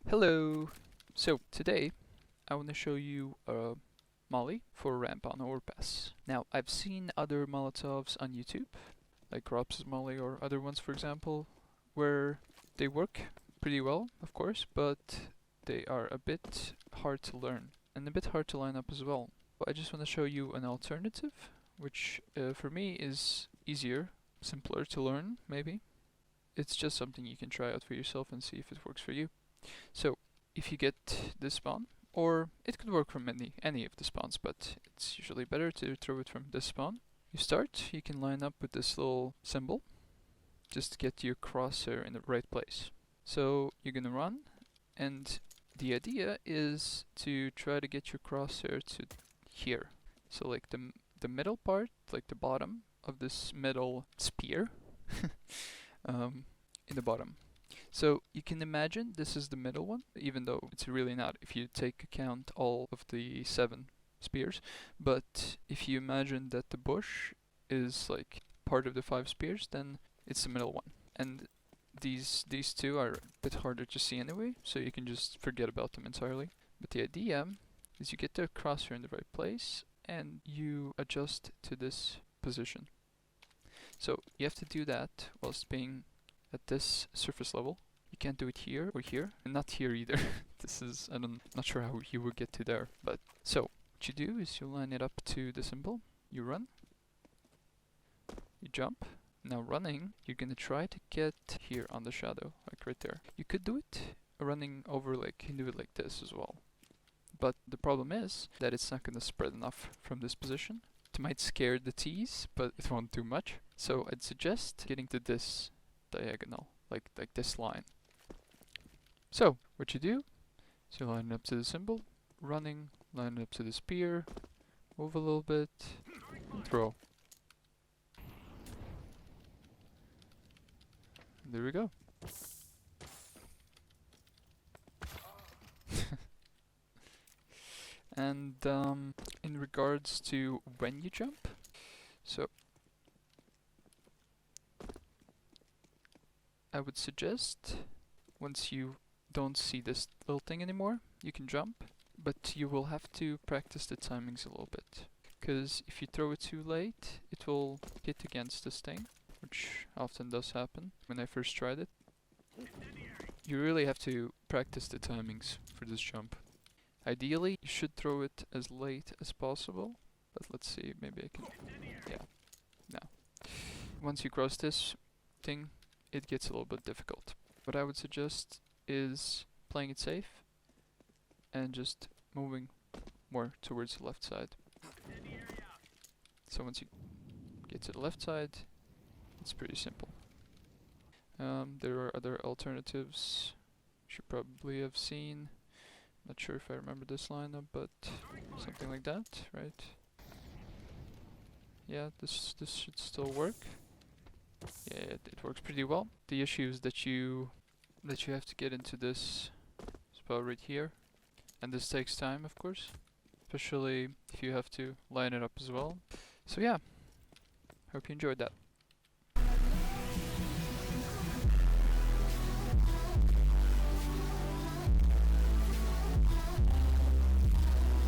Hello! So today I want to show you a molly for a ramp on Overpass. Now I've seen other Molotovs on YouTube, like Rob's molly or other ones for example, where they work pretty well of course, but they are a bit hard to learn and a bit hard to line up as well. But I just want to show you an alternative which for me is easier, simpler to learn maybe. It's just something you can try out for yourself and see if it works for you. So if you get this spawn, or it could work from any of the spawns, but it's usually better to throw it from this spawn. You can line up with this little symbol, just to get your crosshair in the right place. So you're gonna run, and the idea is to try to get your crosshair to here. So like the middle part, like the bottom of this middle spear, in the bottom. So you can imagine this is the middle one, even though it's really not if you take account all of the 7 spears. But if you imagine that the bush is like part of the 5 spears, then it's the middle one. And these two are a bit harder to see anyway, so you can just forget about them entirely. But the idea is you get the crosshair in the right place and you adjust to this position. So you have to do that whilst being at this surface level. You can't do it here or here, and not here either. This is, not sure how you would get to there, but so what you do is you line it up to the symbol, you run, you jump. Now running, you're gonna try to get here on the shadow, like right there. You could do it running over, like you can do it like this as well. But the problem is that it's not gonna spread enough from this position. It might scare the T's, but it won't do much. So I'd suggest getting to this diagonal, like this line. So what you do is you line it up to the symbol, running, line it up to the spear, move a little bit, and throw. And there we go. And in regards to when you jump, so I would suggest once you don't see this little thing anymore, you can jump, but you will have to practice the timings a little bit. Because if you throw it too late, it will hit against this thing, which often does happen when I first tried it. You really have to practice the timings for this jump. Ideally, you should throw it as late as possible, but let's see, maybe I can, yeah, no. Once you cross this thing, it gets a little bit difficult. What I would suggest is playing it safe and just moving more towards the left side. So once you get to the left side, it's pretty simple. There are other alternatives you should probably have seen. Not sure if I remember this lineup, but something like that, right? Yeah, this should still work. Yeah, it works pretty well. The issue is that you have to get into this spot right here, and this takes time, of course, especially if you have to line it up as well. So yeah, hope you enjoyed that.